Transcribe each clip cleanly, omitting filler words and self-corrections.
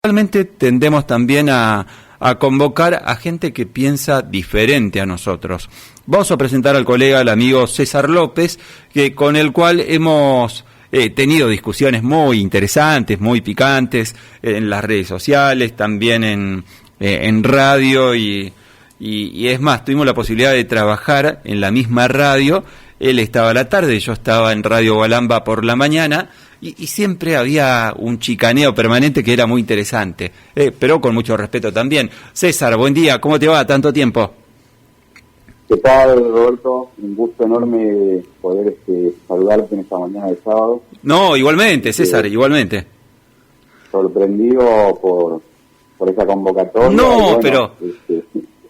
Realmente tendemos también a convocar a gente que piensa diferente a nosotros. Vamos a presentar al colega, al amigo César López, con el cual hemos tenido discusiones muy interesantes, muy picantes, en las redes sociales, también en radio y es más, tuvimos la posibilidad de trabajar en la misma radio. Él estaba a la tarde, yo estaba en Radio Gualamba por la mañana. Y siempre había un chicaneo permanente que era muy interesante, pero con mucho respeto también. César, buen día, ¿cómo te va? ¿Tanto tiempo? ¿Qué tal, Roberto? Un gusto enorme poder saludarte en esta mañana de sábado. No, igualmente, César, igualmente. Sorprendido por esa convocatoria. No, bueno, pero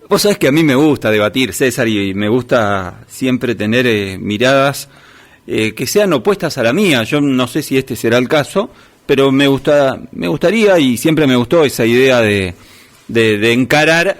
vos sabés que a mí me gusta debatir, César, y me gusta siempre tener miradas que sean opuestas a la mía. Yo no sé si este será el caso, pero me gustaría y siempre me gustó esa idea de encarar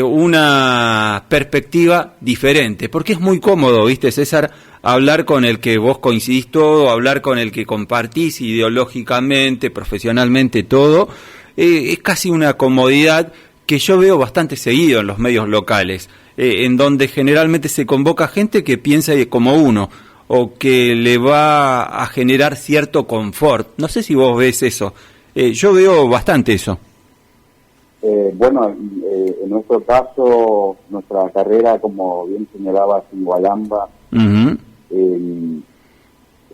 una perspectiva diferente, porque es muy cómodo, ¿viste, César? Hablar con el que vos coincidís todo, hablar con el que compartís ideológicamente, profesionalmente todo, es casi una comodidad que yo veo bastante seguido en los medios locales, en donde generalmente se convoca gente que piensa como uno, o que le va a generar cierto confort. No sé si vos ves eso. Yo veo bastante eso. En nuestro caso, nuestra carrera, como bien señalabas, en Gualamba,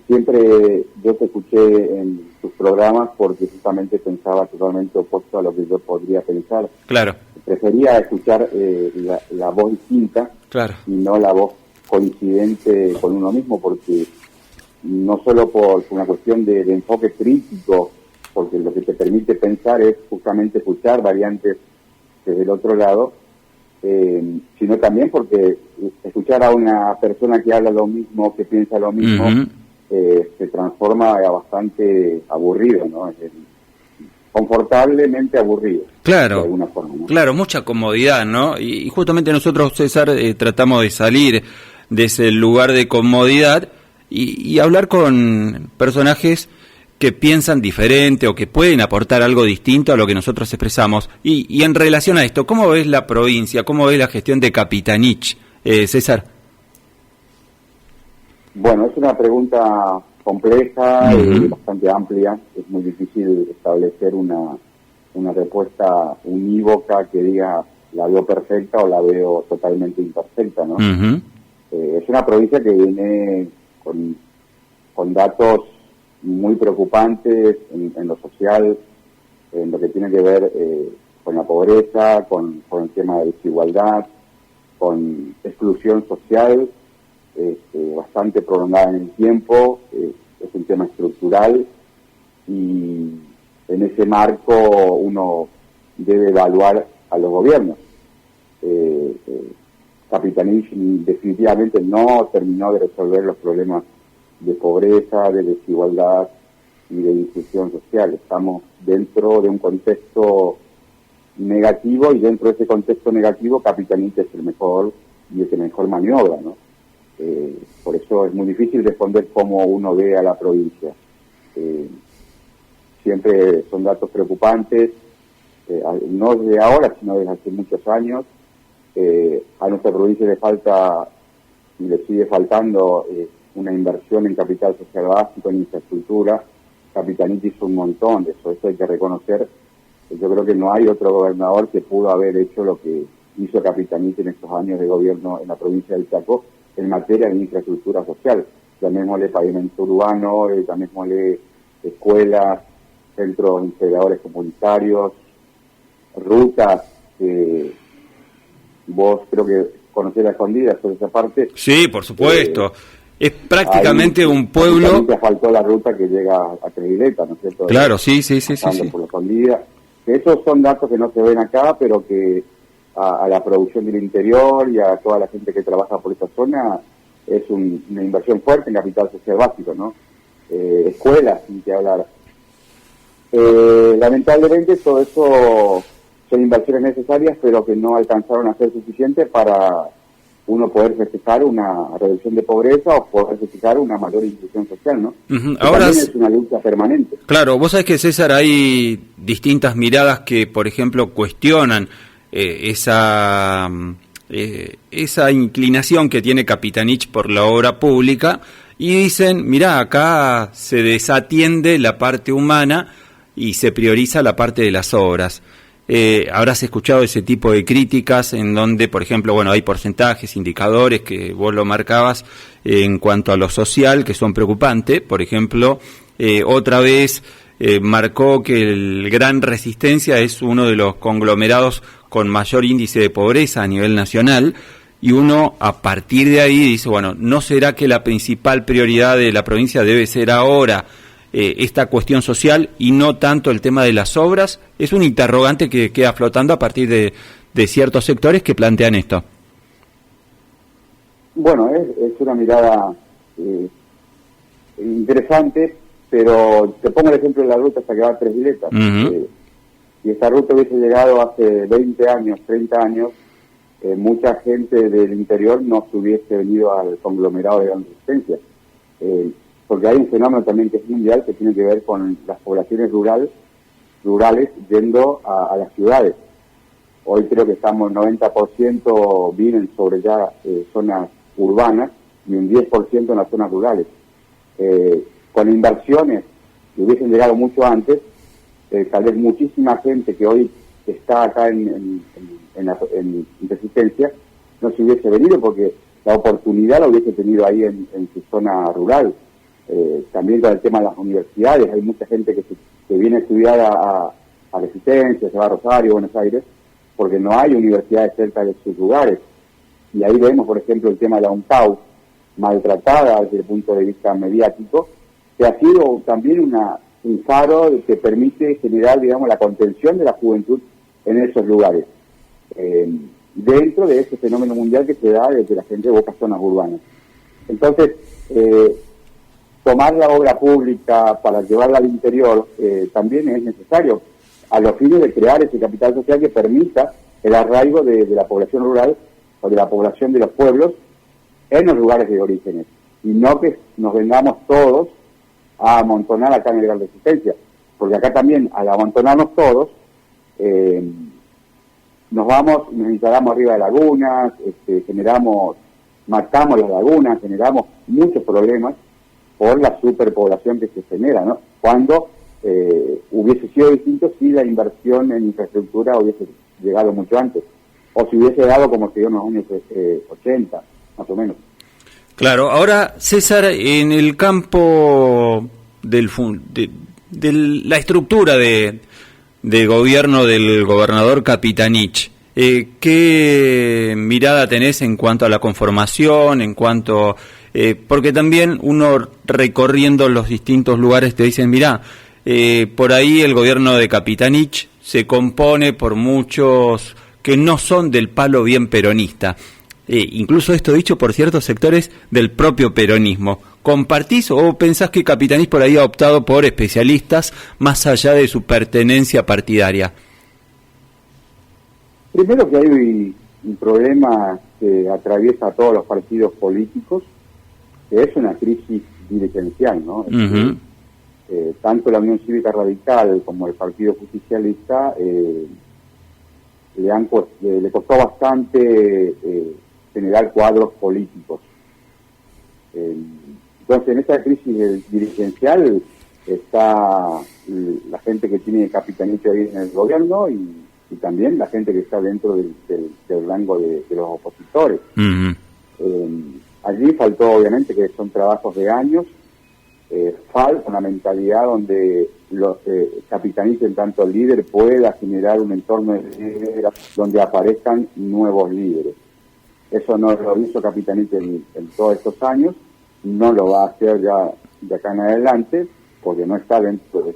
siempre yo te escuché en tus programas porque justamente pensaba totalmente opuesto a lo que yo podría pensar. Claro. Prefería escuchar la voz distinta, claro, y no la voz coincidente con uno mismo, porque no solo por una cuestión de enfoque crítico, porque lo que te permite pensar es justamente escuchar variantes desde el otro lado, sino también porque escuchar a una persona que habla lo mismo, que piensa lo mismo, se transforma a bastante aburrido, ¿no? Confortablemente aburrido. Claro, de alguna forma, ¿no? Claro, mucha comodidad, ¿no? Y justamente nosotros, César, tratamos de salir de ese lugar de comodidad y hablar con personajes que piensan diferente o que pueden aportar algo distinto a lo que nosotros expresamos. Y en relación a esto, ¿cómo ves la provincia? ¿Cómo ves la gestión de Capitanich, César? Bueno, es una pregunta compleja y bastante amplia. Es muy difícil establecer una respuesta unívoca que diga la veo perfecta o la veo totalmente imperfecta, ¿no? Es una provincia que viene con datos muy preocupantes en lo social, en lo que tiene que ver con la pobreza, con el tema de desigualdad, con exclusión social, bastante prolongada en el tiempo. Es un tema estructural y en ese marco uno debe evaluar a los gobiernos. Capitanich definitivamente no terminó de resolver los problemas de pobreza, de desigualdad y de inclusión social. Estamos dentro de un contexto negativo y dentro de ese contexto negativo Capitanich es el mejor y el que mejor maniobra, ¿no? Por eso es muy difícil responder cómo uno ve a la provincia. Siempre son datos preocupantes, no desde ahora, sino desde hace muchos años. A nuestra provincia le falta y le sigue faltando una inversión en capital social básico, en infraestructura. Capitanich hizo un montón de eso hay que reconocer. Yo creo que no hay otro gobernador que pudo haber hecho lo que hizo Capitanich en estos años de gobierno en la provincia del Chaco en materia de infraestructura social. Llamémosle pavimento urbano, llamémosle escuelas, centros integradores comunitarios, rutas. Vos creo que conocés La Escondida, sobre esa parte. Sí, por supuesto. Es prácticamente un pueblo. Faltó la ruta que llega a Trevileta, ¿no es cierto? Claro, sí. Por La Escondida. Esos son datos que no se ven acá, pero que a la producción del interior y a toda la gente que trabaja por esa zona es una inversión fuerte en capital social básico, ¿no? Escuelas, sin que hablar. Lamentablemente todo eso son inversiones necesarias, pero que no alcanzaron a ser suficientes para uno poder festejar una reducción de pobreza o poder festejar una mayor inclusión social, ¿no? Ahora también es una lucha permanente. Claro, vos sabés que, César, hay distintas miradas que, por ejemplo, cuestionan esa inclinación que tiene Capitanich por la obra pública y dicen, mirá, acá se desatiende la parte humana y se prioriza la parte de las obras. Habrás escuchado ese tipo de críticas en donde, por ejemplo, bueno, hay porcentajes, indicadores que vos lo marcabas en cuanto a lo social que son preocupantes. Por ejemplo, otra vez marcó que el Gran Resistencia es uno de los conglomerados con mayor índice de pobreza a nivel nacional, y uno a partir de ahí dice, bueno, ¿no será que la principal prioridad de la provincia debe ser ahora esta cuestión social y no tanto el tema de las obras? Es un interrogante que queda flotando a partir de ciertos sectores que plantean esto. Bueno, es una mirada interesante, pero te pongo el ejemplo de la ruta hasta que va a Tres Viletas. Si esta ruta hubiese llegado hace 20 años, 30 años, mucha gente del interior no se hubiese venido al conglomerado de Gran Resistencia. Porque hay un fenómeno también que es mundial, que tiene que ver con las poblaciones rurales yendo a las ciudades. Hoy creo que estamos 90% viven sobre ya zonas urbanas y un 10% en las zonas rurales. Con inversiones que hubiesen llegado mucho antes, tal vez muchísima gente que hoy está acá en Resistencia no se hubiese venido porque la oportunidad la hubiese tenido ahí en su zona rural. También con el tema de las universidades, hay mucha gente que viene a estudiar a Resistencia, se va a Rosario, Buenos Aires, porque no hay universidades cerca de sus lugares. Y ahí vemos, por ejemplo, el tema de la UNCAU, maltratada desde el punto de vista mediático, que ha sido también un faro que permite generar, digamos, la contención de la juventud en esos lugares, dentro de ese fenómeno mundial que se da desde la gente de pocas zonas urbanas. Entonces, tomar la obra pública para llevarla al interior también es necesario, a los fines de crear ese capital social que permita el arraigo de la población rural o de la población de los pueblos en los lugares de orígenes, y no que nos vengamos todos a amontonar acá en el Gran Resistencia, porque acá también, al amontonarnos todos, nos instalamos arriba de lagunas, matamos las lagunas, generamos muchos problemas por la superpoblación que se genera, ¿no? Cuando hubiese sido distinto si la inversión en infraestructura hubiese llegado mucho antes, o si hubiese dado como se dio en los años 80, más o menos. Claro, ahora, César, en el campo de la estructura de gobierno del gobernador Capitanich, ¿qué mirada tenés en cuanto a la conformación, en cuanto... porque también uno recorriendo los distintos lugares te dicen, mirá, por ahí el gobierno de Capitanich se compone por muchos que no son del palo bien peronista. Incluso esto dicho por ciertos sectores del propio peronismo. ¿Compartís o pensás que Capitanich por ahí ha optado por especialistas más allá de su pertenencia partidaria? Primero que hay un problema que atraviesa a todos los partidos políticos, que es una crisis dirigencial, ¿no? Tanto la Unión Cívica Radical como el Partido Justicialista le costó bastante generar cuadros políticos. Entonces, en esta crisis dirigencial está la gente que tiene Capitanich ahí en el gobierno y también la gente que está dentro del rango de los opositores. Allí faltó, obviamente, que son trabajos de años, falta una mentalidad donde los Capitanich, en tanto el líder, pueda generar un entorno de líderes donde aparezcan nuevos líderes. Eso no lo hizo Capitanich en todos estos años, no lo va a hacer ya de acá en adelante, porque no está dentro de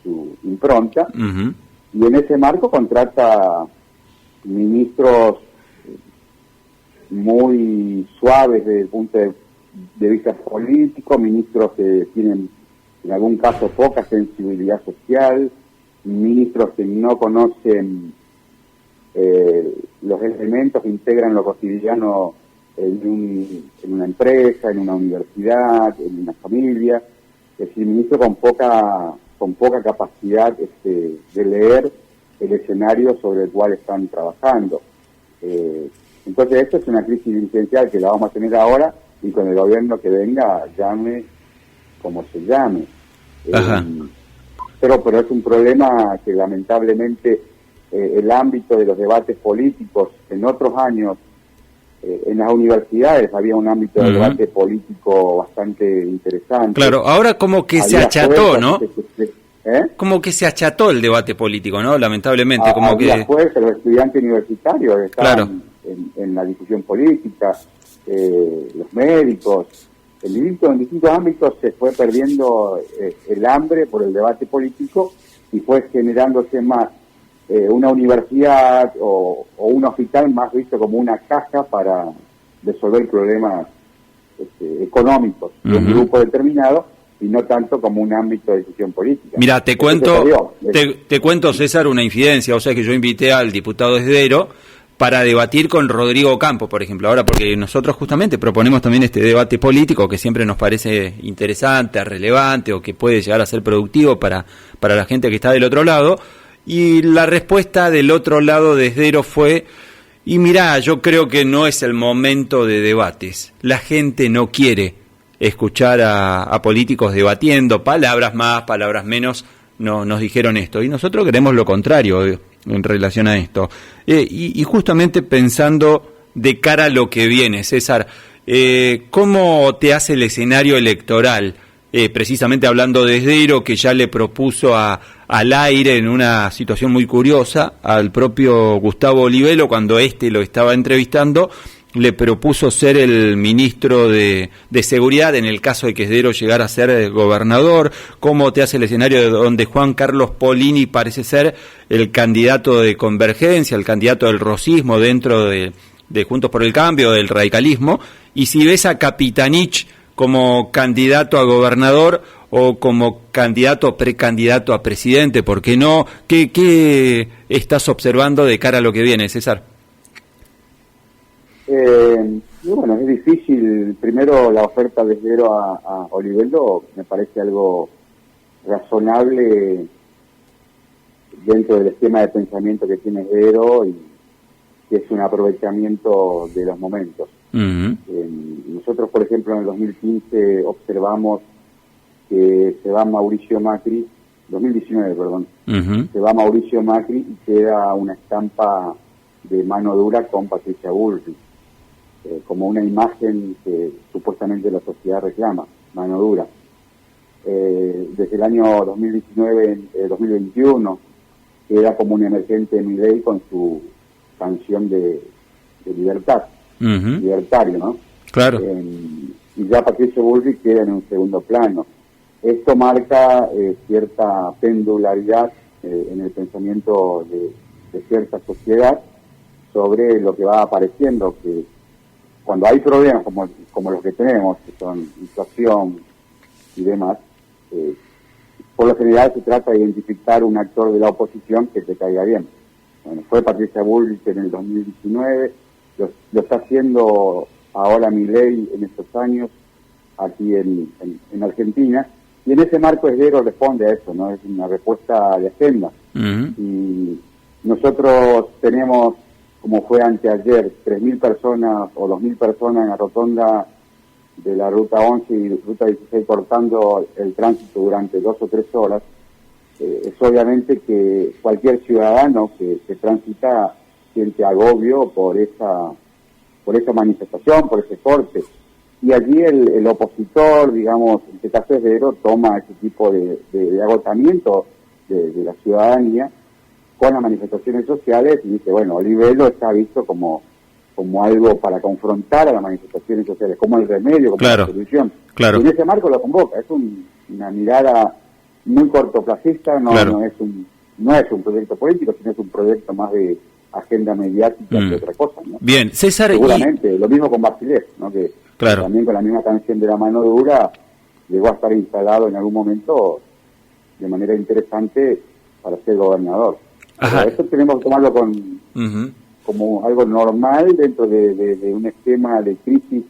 su impronta, y en ese marco contrata ministros muy suaves desde el punto de vista político, ministros que tienen en algún caso poca sensibilidad social, ministros que no conocen los elementos que integran lo cotidiano en una empresa, en una universidad, en una familia. Es decir, ministro con poca capacidad de leer el escenario sobre el cual están trabajando. Entonces, esto es una crisis dirigencial que la vamos a tener ahora, y con el gobierno que venga, llame como se llame. Pero es un problema que lamentablemente el ámbito de los debates políticos en otros años, en las universidades había un ámbito de debate político bastante interesante. Claro, ahora como que se acható, ¿no? Como que se acható el debate político, ¿no? Lamentablemente, como que... Los estudiantes universitarios estaban en la discusión política, los médicos, en distintos ámbitos se fue perdiendo el hambre por el debate político, y fue generándose más una universidad o un hospital más visto como una caja para resolver problemas económicos de un grupo determinado, y no tanto como un ámbito de decisión política. Mira, te cuento, César, una infidencia. O sea, que yo invité al diputado Esdero para debatir con Rodrigo Campos, por ejemplo, ahora, porque nosotros justamente proponemos también este debate político que siempre nos parece interesante, relevante, o que puede llegar a ser productivo para la gente que está del otro lado. Y la respuesta del otro lado de Esdero fue: y mirá, yo creo que no es el momento de debates. La gente no quiere escuchar a políticos debatiendo, palabras más, palabras menos, no, nos dijeron esto. Y nosotros queremos lo contrario en relación a esto. Y justamente pensando de cara a lo que viene, César, ¿cómo te hace el escenario electoral? Precisamente hablando de Esdero, que ya le propuso al aire, en una situación muy curiosa, al propio Gustavo Olivelo, cuando lo estaba entrevistando, le propuso ser el ministro de Seguridad en el caso de que Esdero llegara a ser gobernador. ¿Cómo te hace el escenario de donde Juan Carlos Polini parece ser el candidato de Convergencia, el candidato del rosismo dentro de Juntos por el Cambio, del radicalismo? Y si ves a Capitanich como candidato a gobernador o como precandidato a presidente, ¿por qué no? ¿Qué estás observando de cara a lo que viene, César? Bueno, es difícil. Primero, la oferta de Esdero a Olivelo me parece algo razonable dentro del esquema de pensamiento que tiene Esdero, y que es un aprovechamiento de los momentos. Nosotros, por ejemplo, en el 2015 observamos que se va Mauricio Macri, 2019, perdón, se va Mauricio Macri y queda una estampa de mano dura con Patricia Bullrich, como una imagen que supuestamente la sociedad reclama, mano dura. Desde el año 2021 queda como un emergente de Milei con su canción de libertad, libertario, ¿no? Claro. Y ya Patricia Bullrich queda en un segundo plano. Esto marca cierta pendularidad en el pensamiento de cierta sociedad sobre lo que va apareciendo, que cuando hay problemas como los que tenemos, que son inflación y demás, por lo general se trata de identificar un actor de la oposición que te caiga bien. Bueno, fue Patricia Bullrich en el 2019, lo está haciendo ahora Milei en estos años aquí en Argentina, y en ese marco Esdero responde a eso, ¿no? Es una respuesta de agenda. Y nosotros tenemos, como fue anteayer, 3.000 personas o 2.000 personas en la rotonda de la Ruta 11 y Ruta 16 cortando el tránsito durante 2 o 3 horas. Es obviamente que cualquier ciudadano que transita siente agobio por esa manifestación, por ese corte. Y allí el opositor, digamos, en este caso Esdero, toma ese tipo de agotamiento de la ciudadanía con las manifestaciones sociales y dice, bueno, Olivelo está visto como algo para confrontar a las manifestaciones sociales, como el remedio, como la solución. Claro. Y en ese marco lo convoca. Es una mirada muy cortoplacista, no es un proyecto político, sino es un proyecto más de agenda mediática que otra cosa, ¿no? Bien, César. Seguramente, lo mismo con Bachelet, ¿no? Que también con la misma canción de la mano dura llegó a estar instalado en algún momento de manera interesante para ser gobernador. Eso tenemos que tomarlo como algo normal dentro de un esquema de crisis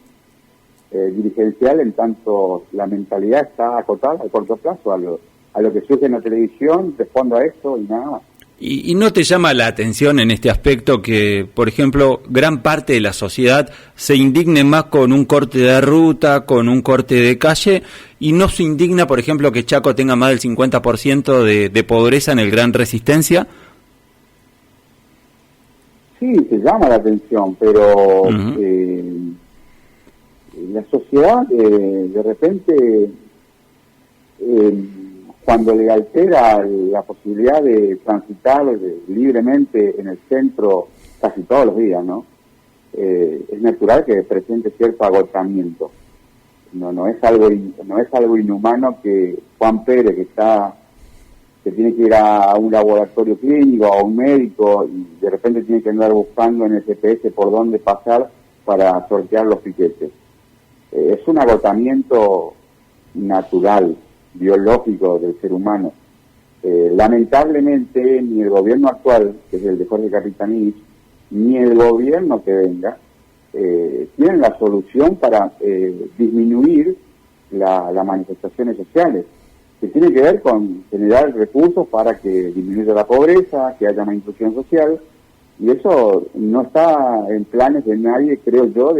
dirigencial, en tanto la mentalidad está acotada a corto plazo a lo que surge en la televisión, respondo a esto y nada más. ¿Y no te llama la atención en este aspecto que, por ejemplo, gran parte de la sociedad se indigne más con un corte de ruta, con un corte de calle, y no se indigna, por ejemplo, que Chaco tenga más del 50% de pobreza en el Gran Resistencia? Sí, se llama la atención, pero la sociedad de repente... cuando le altera la posibilidad de transitar libremente en el centro casi todos los días, ¿no? Es natural que presente cierto agotamiento. No es algo inhumano que Juan Pérez, que tiene que ir a un laboratorio clínico, a un médico, y de repente tiene que andar buscando en el GPS por dónde pasar para sortear los piquetes. Es un agotamiento natural, biológico del ser humano. Lamentablemente ni el gobierno actual, que es el de Jorge Capitanich, ni el gobierno que venga tienen la solución para disminuir las manifestaciones sociales, que tiene que ver con generar recursos para que disminuya la pobreza, que haya más inclusión social, y eso no está en planes de nadie, creo yo,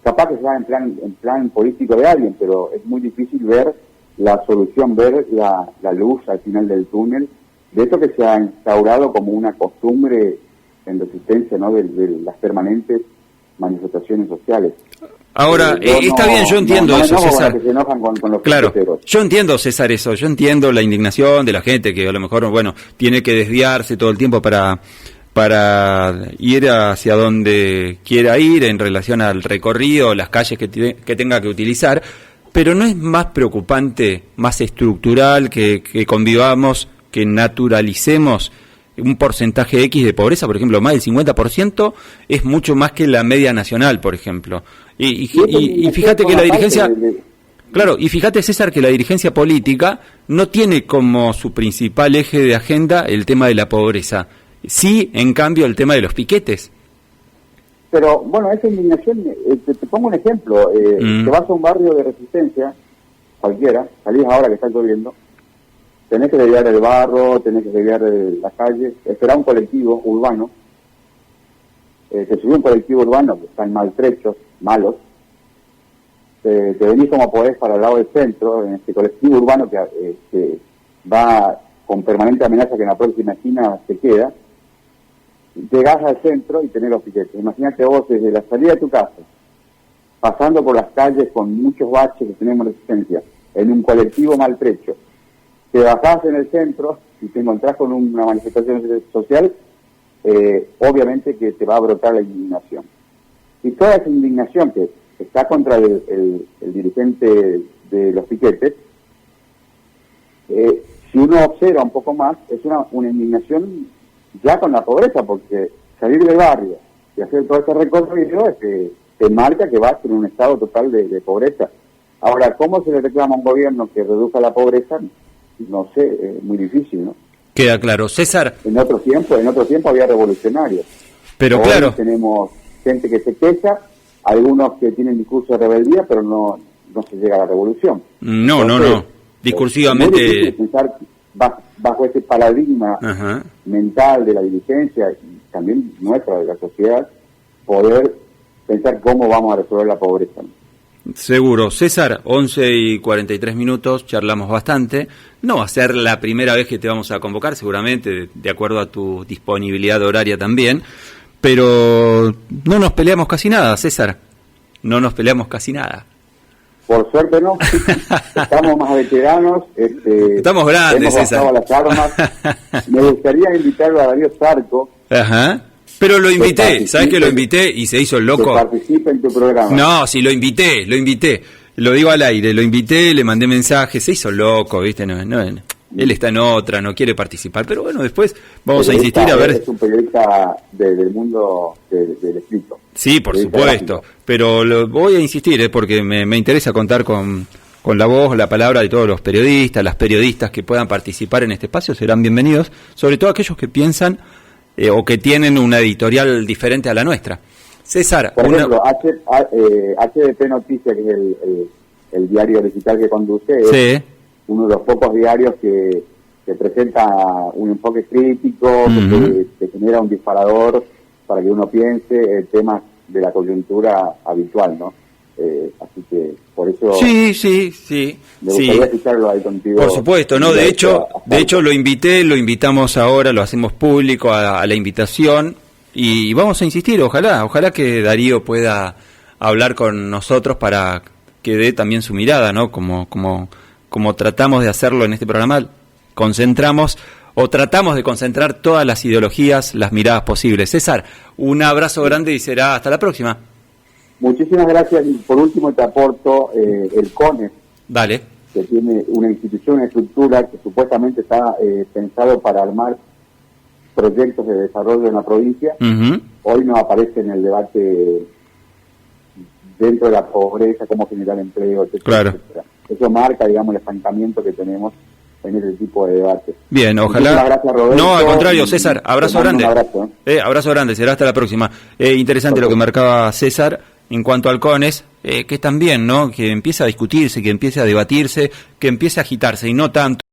capaz que sea en plan político de alguien, pero es muy difícil ver la solución, ver la luz al final del túnel, de esto que se ha instaurado como una costumbre en la existencia, ¿no?, de las permanentes manifestaciones sociales. Ahora, está bien, yo entiendo eso, César. Que se enojan con los claro, piqueteros. Yo entiendo, César, eso. Yo entiendo la indignación de la gente que a lo mejor, bueno, tiene que desviarse todo el tiempo para ir hacia donde quiera ir en relación al recorrido, las calles que tenga que utilizar, pero ¿no es más preocupante, más estructural que convivamos, que naturalicemos un porcentaje X de pobreza? Por ejemplo, más del 50% es mucho más que la media nacional, por ejemplo. Y fíjate que la dirigencia... Claro, y fíjate, César, que la dirigencia política no tiene como su principal eje de agenda el tema de la pobreza. Sí, en cambio, el tema de los piquetes. Pero, bueno, esa indignación, te pongo un ejemplo. Te vas a un barrio de Resistencia, cualquiera, salís ahora que está lloviendo, tenés que desviar el barro, tenés que desviar la calle, esperar un colectivo urbano, te subís un colectivo urbano que están maltrechos, malos, te venís como podés para el lado del centro, en este colectivo urbano que va con permanente amenaza que en la próxima esquina se queda, llegás al centro y tenés los piquetes. Imagínate vos desde la salida de tu casa, pasando por las calles con muchos baches que tenemos Resistencia, en un colectivo maltrecho, te bajás en el centro y te encontrás con una manifestación social, obviamente que te va a brotar la indignación. Y toda esa indignación que está contra el dirigente de los piquetes, si uno observa un poco más, es una indignación ya con la pobreza, porque salir del barrio y hacer todo este recorrido te marca que vas en un estado total de pobreza. Ahora, ¿cómo se le reclama a un gobierno que reduzca la pobreza? No sé, es muy difícil, ¿no? Queda claro. César. En otro tiempo había revolucionarios. Pero hoy claro. Tenemos gente que se queja, algunos que tienen discurso de rebeldía, pero no se llega a la revolución. No. Discursivamente. Es muy difícil pensar bajo ese paradigma mental de la dirigencia y también nuestra, de la sociedad, poder pensar cómo vamos a resolver la pobreza, ¿no? Seguro. César, 11:43, charlamos bastante. No va a ser la primera vez que te vamos a convocar, seguramente, de acuerdo a tu disponibilidad horaria también, pero no nos peleamos casi nada, César. No nos peleamos casi nada. Por suerte no. Estamos más veteranos. Estamos grandes, César. Las armas. Me gustaría invitarlo a Darío Zarco. Ajá. Pero lo invité, ¿sabes que lo invité y se hizo el loco? Que participe en tu programa. No, sí, lo invité. Lo digo al aire, lo invité, le mandé mensajes, se hizo loco, ¿viste? No, él está en otra, no quiere participar. Pero bueno, después vamos a insistir a ver... Es un periodista del mundo del escrito. Sí, por supuesto. Pero voy a insistir, porque me interesa contar con la voz, la palabra de todos los periodistas, las periodistas que puedan participar en este espacio serán bienvenidos, sobre todo aquellos que piensan o que tienen una editorial diferente a la nuestra. César, por ejemplo, HDP Noticias, que es el diario digital que conduce, es uno de los pocos diarios que presenta un enfoque crítico, que genera un disparador para que uno piense temas de la coyuntura habitual, ¿no? Así que por eso sí me gustaría escucharlo ahí contigo. Por supuesto, no, de hecho lo invitamos ahora, lo hacemos público a la invitación y vamos a insistir, ojalá que Darío pueda hablar con nosotros para que dé también su mirada, ¿no? Como tratamos de hacerlo en este programa, concentramos o tratamos de concentrar todas las ideologías, las miradas posibles. César, un abrazo grande y será hasta la próxima. Muchísimas gracias. Y por último te aporto el CONES. Dale. Que tiene una institución, una estructura que supuestamente está pensado para armar proyectos de desarrollo en la provincia. Hoy no aparece en el debate dentro de la pobreza, cómo generar empleo, etcétera, claro. etcétera. Eso marca, digamos, el estancamiento que tenemos en ese tipo de debate. Bien, ojalá. Gracias, Roberto. No, al contrario, César, abrazo grande. Un abrazo, abrazo grande, será hasta la próxima. Interesante lo que marcaba César en cuanto al CONES, que es también, ¿no? Que empieza a discutirse, que empiece a debatirse, que empiece a agitarse y no tanto